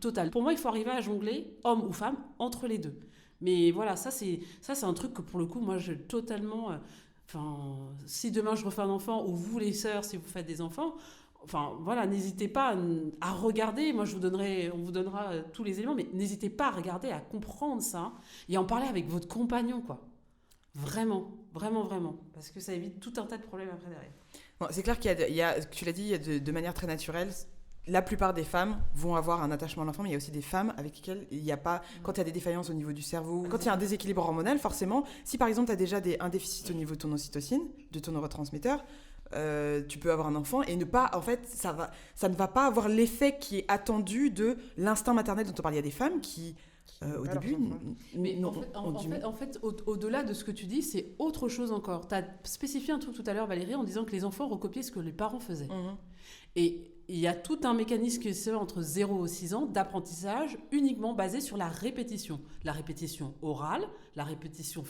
total. Pour moi, il faut arriver à jongler, homme ou femme, entre les deux. Mais voilà, ça c'est un truc que pour le coup, moi, je totalement... si demain je refais un enfant, ou vous les sœurs, si vous faites des enfants, voilà, n'hésitez pas à regarder. Moi, on vous donnera tous les éléments, mais n'hésitez pas à regarder, à comprendre ça, et à en parler avec votre compagnon, quoi. Vraiment, vraiment, vraiment. Parce que ça évite tout un tas de problèmes après derrière. Bon, c'est clair qu'il y a, tu l'as dit, il y a de manière très naturelle. La plupart des femmes vont avoir un attachement à l'enfant, mais il y a aussi des femmes avec lesquelles il n'y a pas... Quand il y a des défaillances au niveau du cerveau, quand il y a un déséquilibre hormonal, forcément, si par exemple tu as déjà un déficit au niveau de ton ocytocine, de ton neurotransmetteur, tu peux avoir un enfant et ne pas... En fait, ça ne va pas avoir l'effet qui est attendu de l'instinct maternel dont on parle. Il y a des femmes qui... au début, mais en fait, au-delà de ce que tu dis, c'est autre chose encore. Tu as spécifié un truc tout à l'heure, Valérie, en disant que les enfants recopiaient ce que les parents faisaient. Et il y a tout un mécanisme qui se fait entre 0 et 6 ans d'apprentissage uniquement basé sur la répétition. La répétition orale, la répétition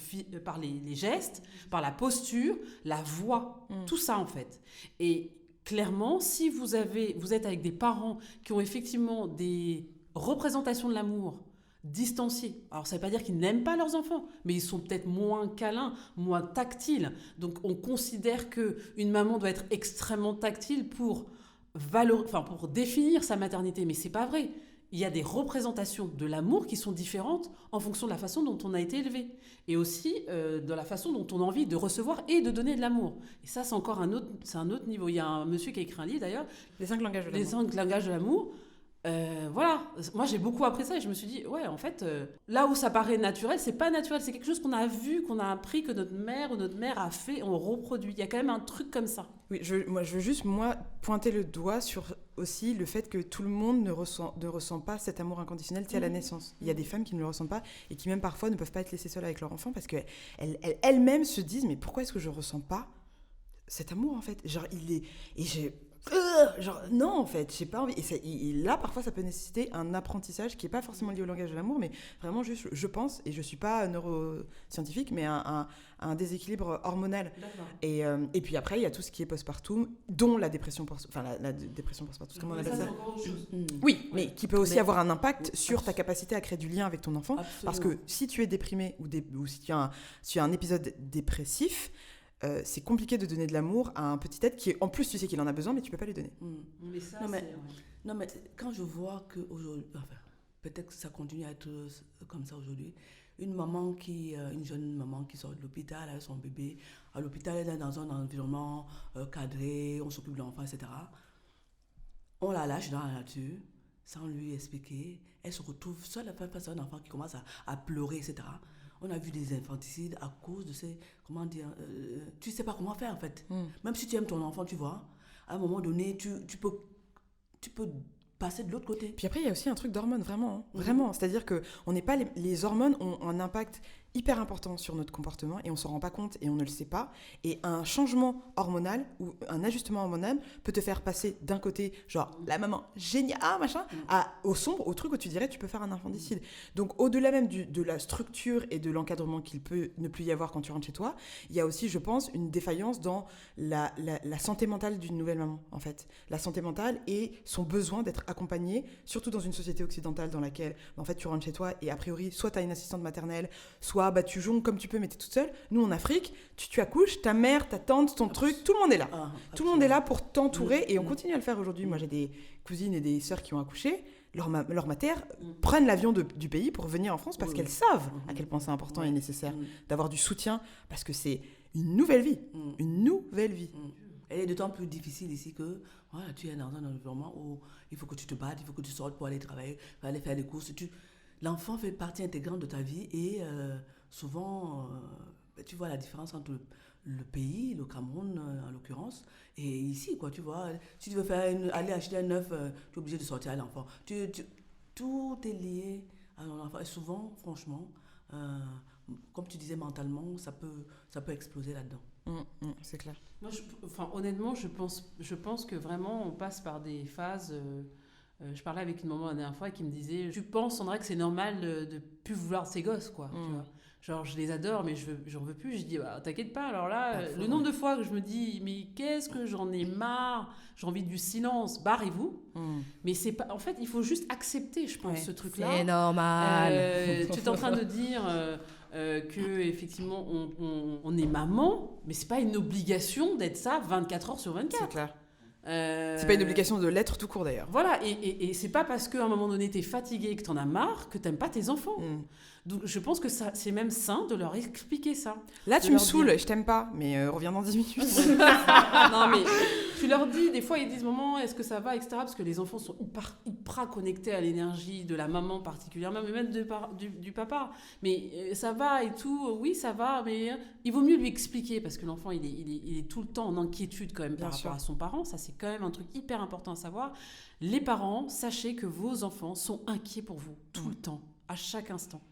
par les gestes, par la posture, la voix, tout ça en fait. Et clairement, si vous êtes avec des parents qui ont effectivement des représentations de l'amour distanciés. Alors, ça ne veut pas dire qu'ils n'aiment pas leurs enfants, mais ils sont peut-être moins câlins, moins tactiles. Donc, on considère qu'une maman doit être extrêmement tactile pour définir sa maternité. Mais ce n'est pas vrai. Il y a des représentations de l'amour qui sont différentes en fonction de la façon dont on a été élevé. Et aussi de la façon dont on a envie de recevoir et de donner de l'amour. Et ça, c'est encore un autre niveau. Il y a un monsieur qui a écrit un livre, d'ailleurs. Les 5 langages de l'amour. Les 5 langages de l'amour. Voilà, moi j'ai beaucoup appris ça et je me suis dit, ouais, en fait, là où ça paraît naturel, c'est pas naturel, c'est quelque chose qu'on a vu, qu'on a appris, que notre mère ou notre mère a fait, on reproduit. Il y a quand même un truc comme ça. Oui, je veux juste, pointer le doigt sur aussi le fait que tout le monde ne ressent pas cet amour inconditionnel à la naissance. Il y a des femmes qui ne le ressentent pas et qui même parfois ne peuvent pas être laissées seules avec leur enfant parce qu'elles-mêmes se disent, mais pourquoi est-ce que je ressens pas cet amour en fait ? Genre, non en fait j'ai pas envie et là parfois ça peut nécessiter un apprentissage qui est pas forcément lié au langage de l'amour mais vraiment juste je pense et je suis pas neuroscientifique mais un déséquilibre hormonal et puis après il y a tout ce qui est postpartum dont la dépression la dépression postpartum comment on appelle ça oui mais qui peut aussi avoir un impact sur ta capacité à créer du lien avec ton enfant. Absolument. Parce que si tu es déprimé ou si tu as un épisode dépressif, c'est compliqué de donner de l'amour à un petit être qui, en plus, tu sais qu'il en a besoin, mais tu peux pas lui donner. Mais ça, non, mais quand je vois qu'aujourd'hui, peut-être que ça continue à être comme ça aujourd'hui, une jeune maman qui sort de l'hôpital avec son bébé, à l'hôpital, elle est dans un environnement cadré, on s'occupe de l'enfant, etc. On la lâche dans la nature, sans lui expliquer. Elle se retrouve seule face à un enfant qui commence à pleurer, etc. On a vu des infanticides à cause de ces... Comment dire tu ne sais pas comment faire, en fait. Même si tu aimes ton enfant, tu vois, à un moment donné, tu peux passer de l'autre côté. Puis après, il y a aussi un truc d'hormones, vraiment. Hein, vraiment. C'est-à-dire que on n'est pas les hormones ont un impact hyper important sur notre comportement et on ne s'en rend pas compte et on ne le sait pas. Et un changement hormonal ou un ajustement hormonal peut te faire passer d'un côté, genre la maman génial, machin, au sombre, au truc où tu dirais tu peux faire un infanticide. Donc au-delà même de la structure et de l'encadrement qu'il peut ne plus y avoir quand tu rentres chez toi, il y a aussi, je pense, une défaillance dans la santé mentale d'une nouvelle maman, en fait. La santé mentale et son besoin d'être accompagnée, surtout dans une société occidentale dans laquelle, en fait, tu rentres chez toi et a priori, soit tu as une assistante maternelle, soit tu jongles comme tu peux mais tu es toute seule. Nous en Afrique, tu accouches, ta mère, ta tante, ton truc, tout le monde est là. Tout le monde est là pour t'entourer et on continue à le faire aujourd'hui. Moi j'ai des cousines et des sœurs qui ont accouché, leurs matères prennent l'avion du pays pour venir en France parce qu'elles savent à quel point c'est important et nécessaire d'avoir du soutien parce que c'est une nouvelle vie. Une nouvelle vie. Elle est d'autant plus difficile ici que voilà, tu es dans un environnement où il faut que tu te battes, il faut que tu sortes pour aller travailler, pour aller faire des courses. L'enfant fait partie intégrante de ta vie et souvent, tu vois la différence entre le pays, le Cameroun en l'occurrence, et ici, quoi, tu vois. Si tu veux aller acheter un œuf, tu es obligé de sortir à l'enfant. Tout est lié à l'enfant. Et souvent, franchement, comme tu disais mentalement, ça peut exploser là-dedans. C'est clair. Moi, honnêtement, je pense que vraiment, on passe par des phases. Je parlais avec une maman la dernière fois qui me disait, tu penses, Sandra, que c'est normal de plus vouloir de ses gosses, quoi. Tu vois. Genre, je les adore, mais j'en veux plus. Je dis, bah, t'inquiète pas. Alors là, le nombre de fois que je me dis, mais qu'est-ce que j'en ai marre, j'ai envie du silence, barrez-vous. Mais c'est pas. En fait, il faut juste accepter, je pense, ce truc-là. C'est normal. Tu es en train de dire que effectivement, on est maman, mais c'est pas une obligation d'être ça 24 heures sur 24. C'est clair. C'est pas une obligation de l'être tout court d'ailleurs. Voilà, et c'est pas parce qu'à un moment donné t'es fatigué et que t'en as marre que t'aimes pas tes enfants. Donc je pense que c'est même sain de leur expliquer ça. Là tu me saoules, je t'aime pas, mais reviens dans 10 minutes. Non mais tu leur dis, des fois ils disent maman est-ce que ça va, etc. Parce que les enfants sont hyper connectés à l'énergie de la maman particulièrement, mais même du papa. Mais ça va et tout, oui ça va, mais il vaut mieux lui expliquer parce que l'enfant il est tout le temps en inquiétude quand même par rapport à son parent. Ça c'est quand même un truc hyper important à savoir. Les parents, sachez que vos enfants sont inquiets pour vous tout le temps, à chaque instant.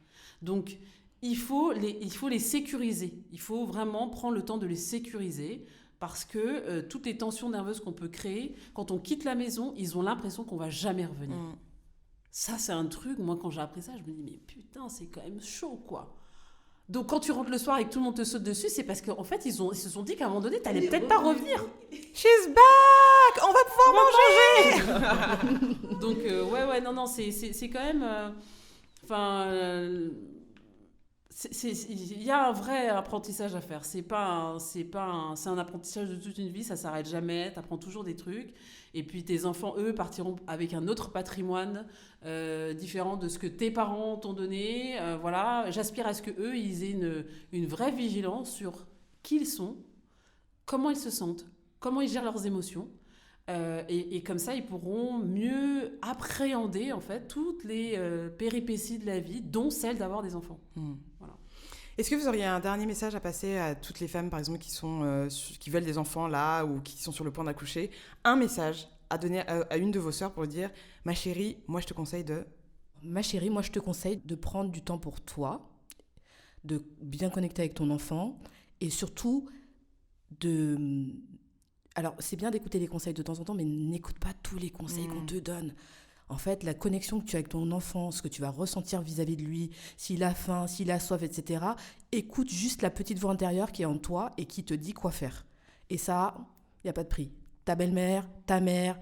Donc, il faut les sécuriser. Il faut vraiment prendre le temps de les sécuriser parce que toutes les tensions nerveuses qu'on peut créer, quand on quitte la maison, ils ont l'impression qu'on va jamais revenir. Ça, c'est un truc, moi, quand j'ai appris ça, je me dis, mais putain, c'est quand même chaud, quoi. Donc, quand tu rentres le soir et que tout le monde te saute dessus, c'est parce qu'en fait, ils se sont dit qu'à un moment donné, t'allais peut-être pas revenir. She's back! On va pouvoir manger! Donc, non, c'est quand même... il y a un vrai apprentissage à faire. C'est un apprentissage de toute une vie, ça s'arrête jamais, t'apprends toujours des trucs. Et puis tes enfants, eux, partiront avec un autre patrimoine différent de ce que tes parents t'ont donné. Voilà, j'aspire à ce que eux, ils aient une vraie vigilance sur qui ils sont, comment ils se sentent, comment ils gèrent leurs émotions. Et comme ça, ils pourront mieux appréhender en fait toutes les péripéties de la vie, dont celle d'avoir des enfants. Voilà. Est-ce que vous auriez un dernier message à passer à toutes les femmes, par exemple, qui veulent des enfants là ou qui sont sur le point d'accoucher? Un message à donner à une de vos sœurs pour dire « Ma chérie, moi je te conseille de... » Ma chérie, moi je te conseille de prendre du temps pour toi, de bien connecter avec ton enfant et surtout de... Alors, c'est bien d'écouter les conseils de temps en temps, mais n'écoute pas tous les conseils qu'on te donne. En fait, la connexion que tu as avec ton enfant, ce que tu vas ressentir vis-à-vis de lui, s'il a faim, s'il a soif, etc., écoute juste la petite voix intérieure qui est en toi et qui te dit quoi faire. Et ça, il n'y a pas de prix. Ta belle-mère, ta mère,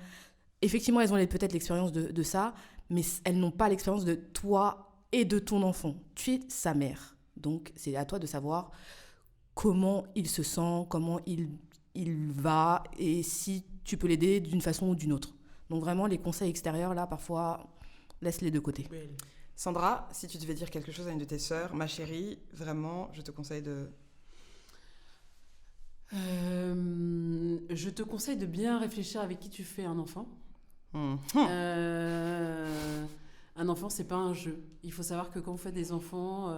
effectivement, elles ont peut-être l'expérience de ça, mais elles n'ont pas l'expérience de toi et de ton enfant. Tu es sa mère. Donc, c'est à toi de savoir comment il se sent, comment il va et si tu peux l'aider d'une façon ou d'une autre. Donc vraiment, les conseils extérieurs, là, parfois, laisse-les de côté. Sandra, si tu devais dire quelque chose à une de tes sœurs, ma chérie, vraiment, je te conseille de... Je te conseille de bien réfléchir avec qui tu fais un enfant. Un enfant, c'est pas un jeu. Il faut savoir que quand vous faites des enfants,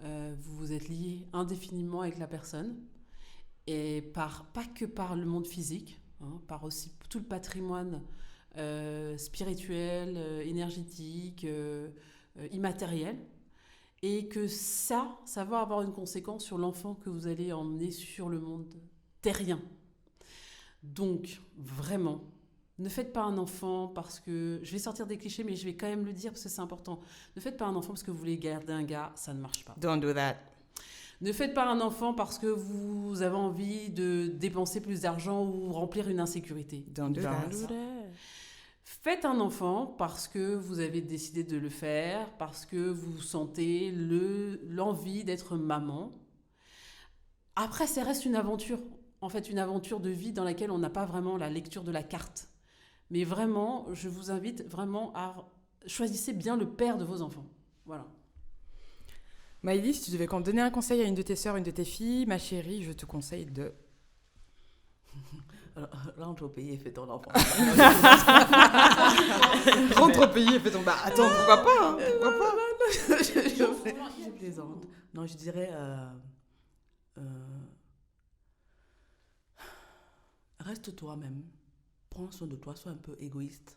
vous vous êtes liés indéfiniment avec la personne. Et pas que par le monde physique, par aussi tout le patrimoine spirituel, énergétique, immatériel. Et que ça va avoir une conséquence sur l'enfant que vous allez emmener sur le monde terrien. Donc, vraiment, ne faites pas un enfant parce que... Je vais sortir des clichés, mais je vais quand même le dire parce que c'est important. Ne faites pas un enfant parce que vous voulez garder un gars, ça ne marche pas. Don't do that. Ne faites pas un enfant parce que vous avez envie de dépenser plus d'argent ou remplir une insécurité. Don't do that. Faites un enfant parce que vous avez décidé de le faire, parce que vous sentez l'envie d'être maman. Après, ça reste une aventure. En fait, une aventure de vie dans laquelle on n'a pas vraiment la lecture de la carte. Mais vraiment, je vous invite vraiment à choisir bien le père de vos enfants. Voilà. Maïli, si tu devais donner un conseil à une de tes sœurs, une de tes filles, ma chérie, je te conseille de... Rentre au pays et fais ton enfant. Rentre au pays et fais ton... Bah attends, pourquoi pas, hein, pourquoi pas. Je plaisante. Non, je dirais... reste toi-même. Prends soin de toi, sois un peu égoïste.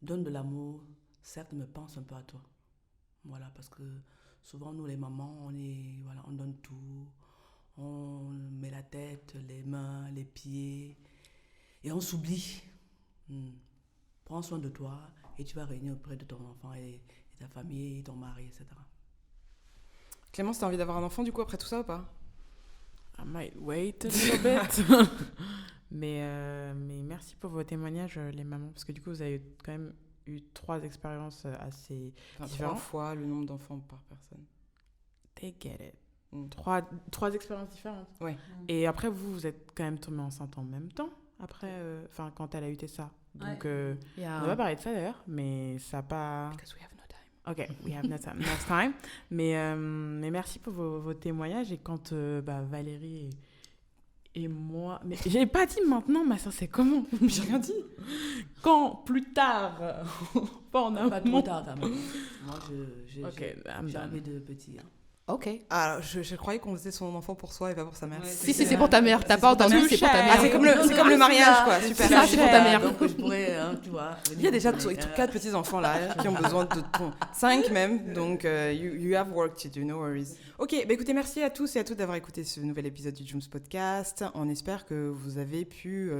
Donne de l'amour. Certes, mais pense un peu à toi. Voilà, parce que souvent, nous, les mamans, on donne tout. On met la tête, les mains, les pieds. Et on s'oublie. Prends soin de toi et tu vas régner auprès de ton enfant et ta famille, ton mari, etc. Clémence, t'as envie d'avoir un enfant du coup après tout ça ou pas? I might wait a little bit. mais merci pour vos témoignages, les mamans, parce que du coup, vous avez quand même eu 3 expériences assez 3 différentes. fois le nombre d'enfants par personne. They get it. 3 expériences différentes. Ouais. Et après, vous êtes quand même tombée enceinte en même temps, après, quand elle a eu ça. Donc, on va parler de ça d'ailleurs, mais ça n'a pas... Because we have no time. Ok, we have no time. Mais merci pour vos témoignages. Et quand Valérie et moi... Mais j'ai pas dit maintenant, ma soeur, c'est comment? J'ai rien dit. Quand, plus tard, pas en amont. Pas trop tard, quand même. Moi, j'ai envie de petit. Hein. Ok. Alors, je croyais qu'on faisait son enfant pour soi et pas pour sa mère. Ouais, Si, c'est pour ta mère. T'as pas entendu, c'est pour ta Ah, mère. c'est comme le mariage, quoi. Super. Ça, c'est pour ta mère. Donc, je pourrais, tu vois... Il y a déjà 4 petits-enfants là qui ont besoin de ton... 5 même, donc you have work to do, no worries. Ok, bah écoutez, merci à tous et à toutes d'avoir écouté ce nouvel épisode du Jooms Podcast. On espère que vous avez pu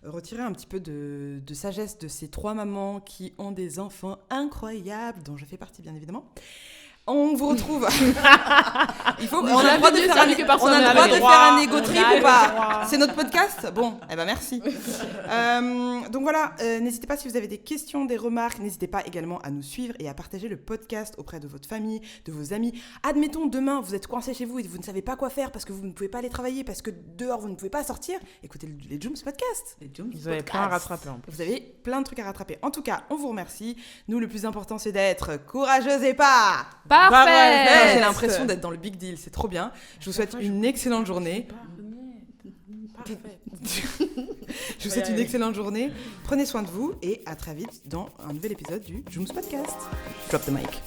retirer un petit peu de sagesse de ces 3 mamans qui ont des enfants incroyables, dont je fais partie bien évidemment. On vous retrouve. On a le droit de faire un ego trip ou pas? C'est notre podcast? Bon, eh ben merci. Donc voilà, n'hésitez pas si vous avez des questions, des remarques, n'hésitez pas également à nous suivre et à partager le podcast auprès de votre famille, de vos amis. Admettons, demain, vous êtes coincé chez vous et vous ne savez pas quoi faire parce que vous ne pouvez pas aller travailler, parce que dehors, vous ne pouvez pas sortir. Écoutez les Jooms Podcast. Vous avez plein à rattraper en plus. Vous avez plein de trucs à rattraper. En tout cas, on vous remercie. Nous, le plus important, c'est d'être courageuse et pas... Parfait. J'ai l'impression d'être dans le big deal, c'est trop bien. Je vous souhaite une excellente journée. Parfait. Je vous souhaite une excellente journée. Prenez soin de vous et à très vite dans un nouvel épisode du Jooms Podcast. Drop the mic.